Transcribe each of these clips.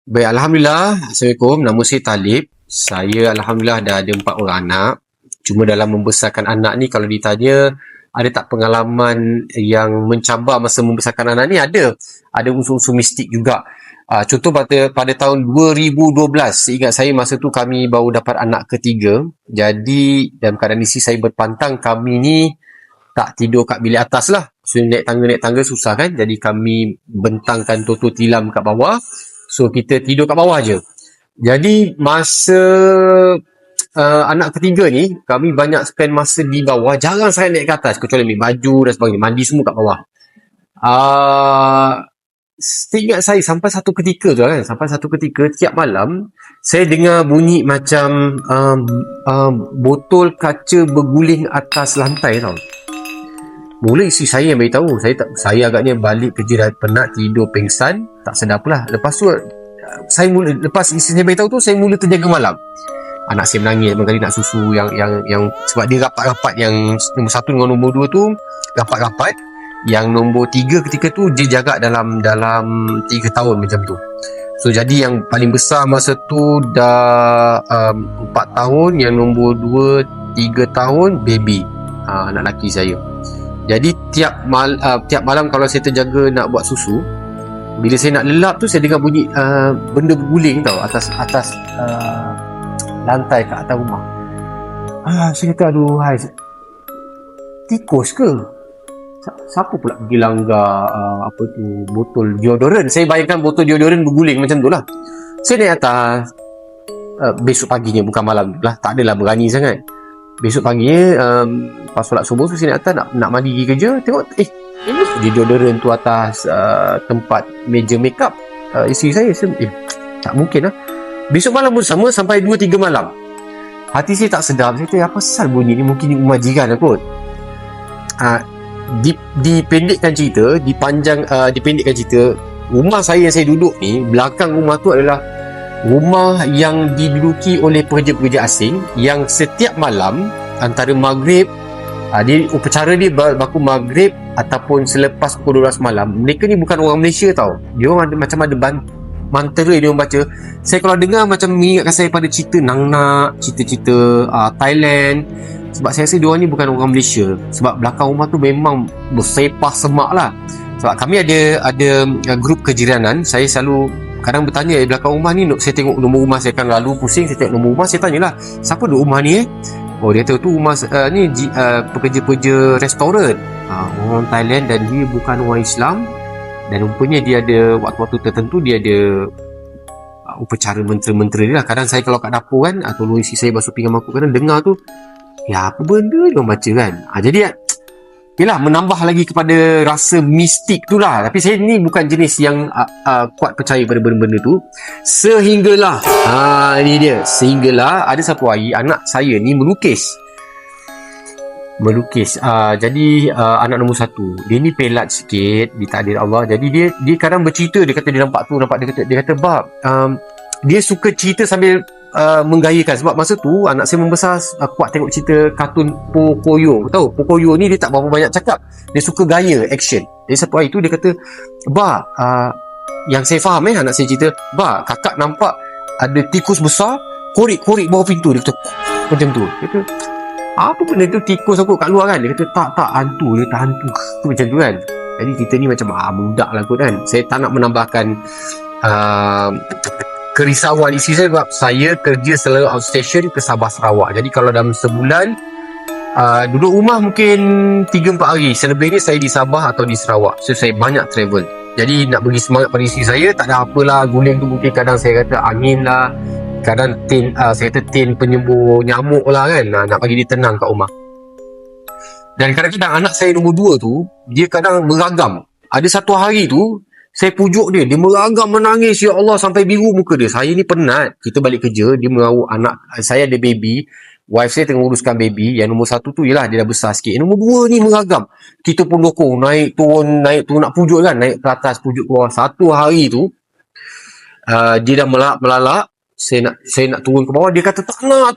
Baik, Alhamdulillah. Assalamualaikum. Nama saya Talib. Saya Alhamdulillah dah ada 4 orang anak. Cuma dalam membesarkan anak ni, kalau ditanya, ada tak pengalaman yang mencabar masa membesarkan anak ni? Ada. Ada unsur-unsur mistik juga. Contoh pada tahun 2012, seingat saya masa tu kami baru dapat anak ketiga. Jadi, dalam keadaan isteri saya berpantang, kami ni tak tidur kat bilik atas lah. So, naik tangga susah kan? Jadi, kami bentangkan toto tilam kat bawah. So, kita tidur kat bawah je. Jadi, masa anak ketiga ni, kami banyak spend masa di bawah. Jarang saya naik ke atas, kecuali ambil baju dan sebagainya. Mandi semua kat bawah. Seingat saya, sampai satu ketika tu kan, tiap malam, saya dengar bunyi macam botol kaca berguling atas lantai tau. Mula isteri saya yang beritahu. Saya agaknya balik kerja dah penat, tidur pengsan, tak sedar pula. Lepas tu lepas isteri saya beritahu tu, saya mula terjaga malam. Anak saya menangis berkali nak susu yang sebab dia rapat-rapat, yang nombor 1 dengan nombor 2 tu rapat-rapat. Yang nombor 3 ketika tu dia jaga dalam 3 tahun macam tu. So jadi yang paling besar masa tu dah 4 tahun, yang nombor 2 3 tahun baby, anak lelaki saya. Jadi tiap malam kalau saya terjaga nak buat susu, bila saya nak lelap tu, saya dengar bunyi benda berguling tau atas lantai kat atas rumah. Saya kata, aduh, hai, tikus ke? Siapa pula pergi langgar botol deodoran? Saya bayangkan botol deodoran berguling macam tu lah. Saya naik atas, besok paginya, bukan malam tu lah, tak adalah berani sangat. Besok paginya, pas solat subuh tu, saya naik atas nak mandi pergi kerja. Tengok, di deodoran tu atas tempat meja makeup isteri saya. Tak mungkin lah. Besok malam pun sama, sampai 2-3 malam. Hati saya tak sedap. Saya kata, apa pasal bunyi ni? Mungkin ni rumah jiran lah kot. Dipendekkan cerita, rumah saya yang saya duduk ni, belakang rumah tu adalah rumah yang diduduki oleh pekerja-pekerja asing, yang setiap malam antara maghrib, upacara dia berlaku maghrib ataupun selepas pukul 12 malam. Mereka ni bukan orang Malaysia tau. Dia orang ada mantra dia orang baca. Saya kalau dengar macam mengingatkan saya pada cerita Nang Nak, cerita-cerita Thailand. Sebab saya rasa diorang ni bukan orang Malaysia. Sebab belakang rumah tu memang bersepah semak lah. Sebab kami ada grup kejiranan. Saya selalu kadang bertanya, belakang rumah ni, saya tengok nombor rumah, saya kan lalu pusing, saya tengok nombor rumah, saya tanyalah, siapa duduk rumah ni Oh, dia tahu tu rumah ni pekerja-pekerja restoran, orang Thailand, dan dia bukan orang Islam. Dan rupanya dia ada waktu-waktu tertentu, dia ada upacara mentera-mentera dia lah. Kadang saya kalau kat dapur kan, atau isi saya basuh pinggan mangkuk, kadang dengar tu, ya apa benda dia baca kan. Jadi yelah, menambah lagi kepada rasa mistik tu lah. Tapi saya ni bukan jenis yang kuat percaya pada benda-benda tu. Sehinggalah ini dia, sehinggalah ada satu hari anak saya ni melukis. Jadi anak nombor 1, dia ni pelat sikit, ditakdir Allah. Jadi dia kadang bercerita, dia kata dia nampak dia kata bab, dia suka cerita sambil menggayakan. Sebab masa tu anak saya membesar, kuat tengok cerita kartun Pocoyo. Tahu Pocoyo ni dia tak berapa banyak cakap, dia suka gaya action. Jadi satu hari tu dia kata, yang saya faham anak saya cerita, kakak nampak ada tikus besar korek-korek bawah pintu. Dia kata macam tu. Dia kata, apa benda tu, tikus aku kat luar kan? Dia kata tak hantu. Dia kata hantu tu macam tu kan. Jadi kita ni macam budak lah kot kan. Saya tak nak menambahkan kerisauan isteri saya, sebab saya kerja selalu outstation ke Sabah Sarawak. Jadi kalau dalam sebulan duduk rumah mungkin 3-4 hari, selebihnya saya di Sabah atau di Sarawak. So saya banyak travel. Jadi nak bagi semangat pada isteri saya, tak ada apalah, guling tu mungkin kadang saya kata angin lah, kadang saya kata tin penyembuh nyamuk lah kan, nak bagi dia tenang kat rumah. Dan kadang-kadang anak saya nombor 2 tu, dia kadang meragam. Ada satu hari tu, saya pujuk dia meragam, menangis, ya Allah, sampai biru muka dia. Saya ni penat, kita balik kerja, dia merawat anak, saya ada baby, wife saya tengah uruskan baby. Yang nombor 1 tu ialah dia dah besar sikit. Yang nombor 2 ni meragam. Kita pun dokong, naik turun, nak pujuk kan, naik ke atas, pujuk ke bawah. Satu hari tu, dia dah melalak. Saya nak turun ke bawah, dia kata tak nak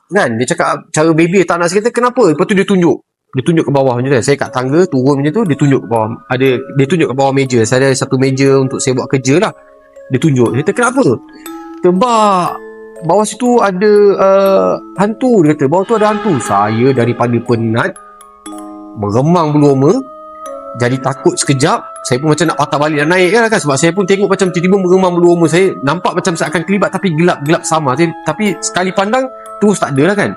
kan. Dia cakap cara baby tak nak. Saya kata kenapa? Lepas tu dia tunjuk ke bawah macam tu. Saya kat tangga turun macam tu, dia tunjuk ke bawah. Dia tunjuk ke bawah meja. Saya ada satu meja untuk saya buat kerja lah. Dia tunjuk. Dia kata, kenapa? Tebak bawah situ ada hantu. Dia kata, bawah tu ada hantu. Saya daripada penat, meremang bulu roma, jadi takut sekejap. Saya pun macam nak patah balik dan naik kan, sebab saya pun tengok macam tiba-tiba meremang bulu roma. Saya nampak macam seakan kelibat, tapi gelap-gelap sama. Tapi sekali pandang terus tak ada lah kan.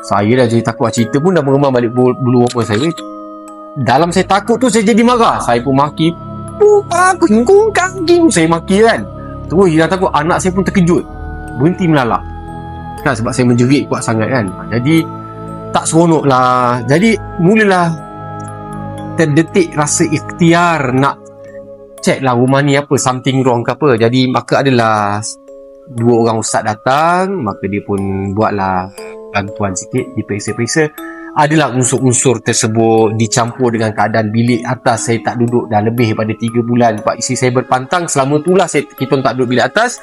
Saya dah jadi takut. Cerita pun dah meremang balik bulu roma saya. Dalam saya takut tu, saya jadi marah. Saya pun maki, kengkung kangking. Saya maki kan. Terus hilang takut. Anak saya pun terkejut, berhenti melalak kan, sebab saya menjerit kuat sangat kan. Jadi tak seronok lah. Jadi mulalah terdetik rasa ikhtiar nak check lah rumah ni apa, something wrong ke apa. Jadi maka adalah 2 orang ustaz datang. Maka dia pun buatlah bantuan sikit, diperiksa-periksa. Adalah unsur-unsur tersebut dicampur dengan keadaan bilik atas. Saya tak duduk dah lebih daripada 3 bulan. Sebab isteri saya berpantang. Selama itulah kita tak duduk bilik atas.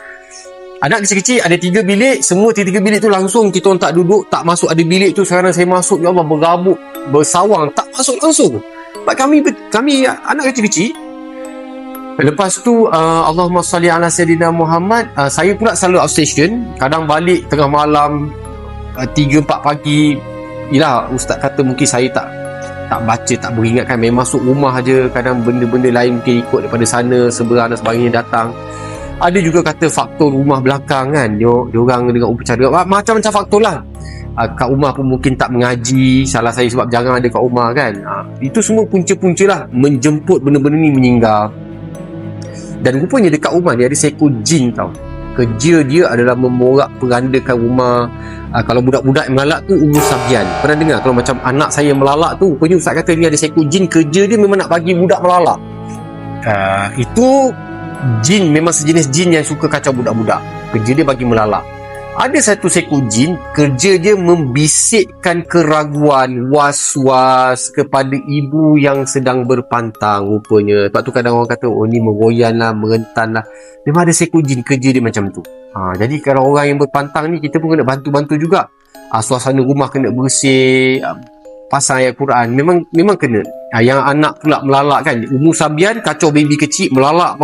Anak kecil-kecil ada 3 bilik. Semua 3 bilik tu langsung kita orang tak duduk, tak masuk. Ada bilik tu sekarang saya masuk, ya Allah, bergabuk, bersawang, tak masuk langsung. Sebab kami anak kecil-kecil. Lepas tu Allahumma salli ala Sayyidina Muhammad. Saya pula selalu outstation. Kadang balik tengah malam, 3-4 pagi. Yelah, ustaz kata mungkin saya tak baca, tak beringatkan. Memang masuk rumah je. Kadang benda-benda lain mungkin ikut daripada sana, seberang dan sebagainya datang. Ada juga kata faktor rumah belakang kan, diorang dengan upacara macam-macam faktor lah. Kat rumah pun mungkin tak mengaji, salah saya sebab jangan ada kat rumah kan. Itu semua punca-punca lah menjemput benda-benda ni meninggal. Dan rupanya dekat rumah dia ada seekor jin tau. Kerja dia adalah memorak-perandakan rumah. Kalau budak-budak yang melalak tu umur sabian. Pernah dengar kalau macam anak saya melalak tu, rupanya ustaz kata ni ada seekor jin. Kerja dia memang nak bagi budak melalak. Itu jin, memang sejenis jin yang suka kacau budak-budak. Kerja dia bagi melalak. Ada satu seekor jin, kerja dia membisikkan keraguan, was-was kepada ibu yang sedang berpantang rupanya. Sebab tu kadang orang kata, oh ni meroyan lah, merentan lah. Memang ada seekor jin, kerja dia macam tu. Jadi kalau orang yang berpantang ni, kita pun kena bantu-bantu juga. Suasana rumah kena bersih, pasang ayat Quran, memang kena. Yang anak pula melalak kan, umur sabian, kacau baby kecil, melalak.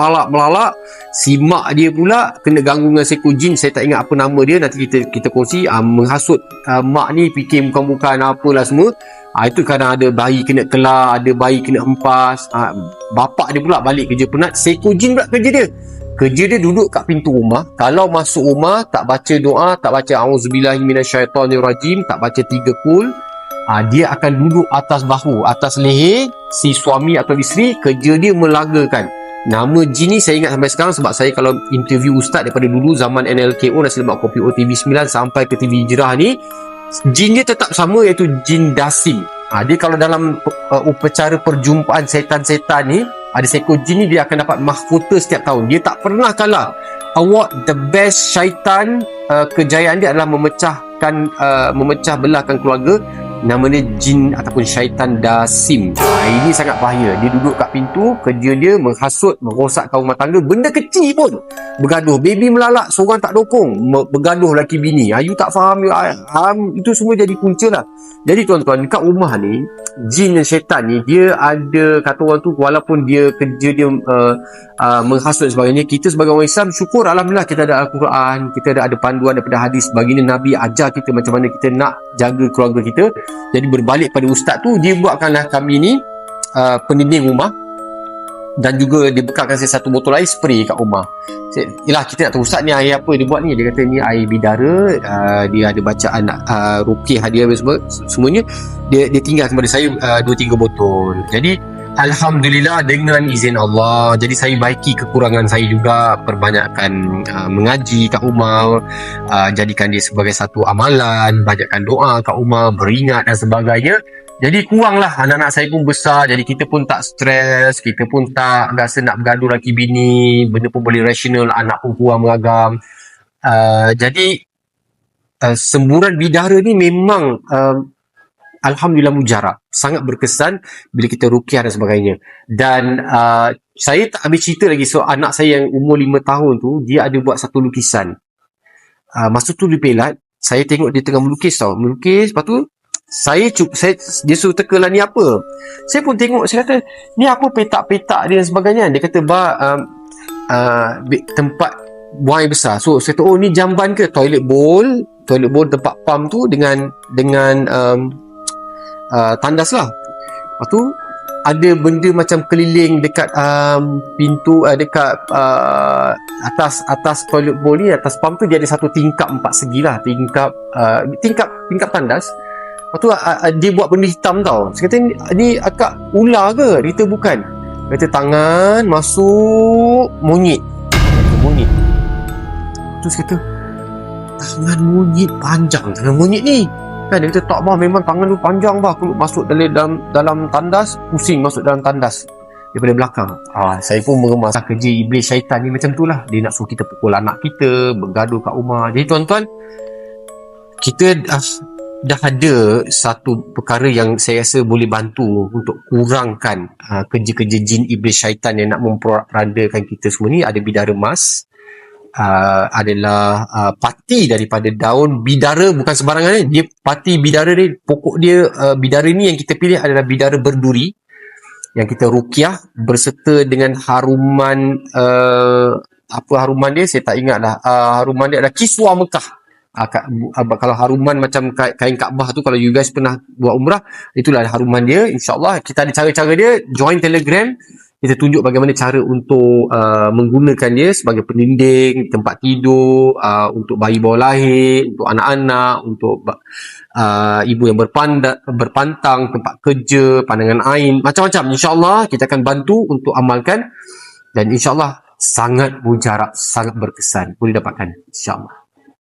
Si mak dia pula kena ganggu dengan seekor jin. Saya tak ingat apa nama dia, nanti kita kongsi. Menghasut mak ni, fikir bukan-bukan apalah semua. Itu kadang ada bayi kena kelar, ada bayi kena hempas. Bapak dia pula balik kerja penat, seekor jin pula kerja dia duduk kat pintu rumah. Kalau masuk rumah tak baca doa, tak baca auzubillahi minasyaitonirrajim, tak baca 3 kul, dia akan duduk atas bahu, atas leher si suami atau isteri. Kerja dia melagakan. Nama jin ni saya ingat sampai sekarang, sebab saya kalau interview ustaz daripada dulu zaman NLKO, Nasi Lemak Kopi O TV9 sampai ke TV Hijrah ni, jin dia tetap sama, iaitu jin Dasim. Dia kalau dalam upacara perjumpaan setan-setan ni, ada seekor jin ni, dia akan dapat mahkota setiap tahun. Dia tak pernah kalah. Award the best syaitan. Kejayaan dia adalah memecah belahkan keluarga. Nama dia jin ataupun syaitan Dasim. Ini sangat bahaya. Dia duduk kat pintu, kerja dia menghasut, merosakkan rumah tangga. Benda kecil pun bergaduh. Baby melalak, seorang tak dokong, bergaduh lelaki bini. You tak faham, itu semua jadi punca lah. Jadi tuan-tuan, dekat rumah ni, jin dan syaitan ni, dia ada, kata orang tu, walaupun dia kerja dia menghasut dan sebagainya, kita sebagai orang Islam, syukur alhamdulillah kita ada Al-Quran, kita ada panduan daripada hadis. Baginda Nabi ajar kita macam mana kita nak jaga keluarga kita. Jadi berbalik pada ustaz tu, dia buatkanlah kami ni pendinding rumah, dan juga dia bekalkan saya satu botol air spray kat rumah. Yelah, kita nak tahu ustaz ni air apa dia buat ni. Dia kata ni air bidara, dia ada bacaan ruqyah dia semuanya. Dia tinggal kepada saya 2-3 botol. Jadi alhamdulillah dengan izin Allah. Jadi saya baiki kekurangan saya juga, perbanyakkan mengaji kat rumah, jadikan dia sebagai satu amalan, banyakkan doa kat rumah, beringat dan sebagainya. Jadi kuranglah, anak-anak saya pun besar, jadi kita pun tak stres, kita pun tak rasa nak bergaduh laki bini, benda pun boleh rasional, anak pun kurang meragam. Jadi semburan bidara ni memang alhamdulillah mujarab, sangat berkesan bila kita ruqyah dan sebagainya. Dan saya tak habis cerita lagi. So anak saya yang umur 5 tahun tu, dia ada buat satu lukisan. Masa tu dia pelat, saya tengok dia tengah melukis tau. Melukis, lepas tu dia suruh teka lah ni apa. Saya pun tengok, saya kata ni apa petak-petak dia dan sebagainya. Dia kata tempat buang air besar. So saya kata, oh ni jamban ke? Toilet bowl tempat pump tu dengan tandas lah. Lepas tu ada benda macam keliling dekat pintu, dekat atas toilet bowl ni, atas pump tu dia ada satu tingkap 4 segi lah, tingkap tandas. Lepas tu dia buat benda hitam tau. Saya kata, ni akak ular ke? Dia kata bukan. Dia kata tangan masuk monyet. Tu saya kata, tangan monyet panjang, tangan monyet ni kan. Dia kata tak bah, memang tangan tu panjang bah, kalau masuk dalam tandas, pusing masuk dalam tandas daripada belakang. Saya pun meremas kerja iblis syaitan ni macam tu lah. Dia nak suruh kita pukul anak kita, bergaduh kat rumah. Jadi tuan-tuan, kita dah ada satu perkara yang saya rasa boleh bantu untuk kurangkan kerja-kerja jin iblis syaitan yang nak memperandakan kita semua ni. Ada bidara emas, adalah pati daripada daun bidara, bukan sembarangan dia pati bidara ni. Pokok dia, bidara ni yang kita pilih adalah bidara berduri, yang kita ruqyah berserta dengan haruman, apa haruman dia saya tak ingat lah. Haruman dia adalah kiswah Mekah. Kalau haruman macam kain Kaabah tu, kalau you guys pernah buat umrah, itulah haruman dia. InsyaAllah kita ada cara-cara dia. Join Telegram, kita tunjuk bagaimana cara untuk menggunakan dia sebagai pendinding, tempat tidur, untuk bayi bawah lahir, untuk anak-anak, untuk ibu yang berpantang, tempat kerja, pandangan ain, macam-macam. InsyaAllah kita akan bantu untuk amalkan, dan insyaAllah sangat mujarab, sangat berkesan. Boleh dapatkan insyaAllah.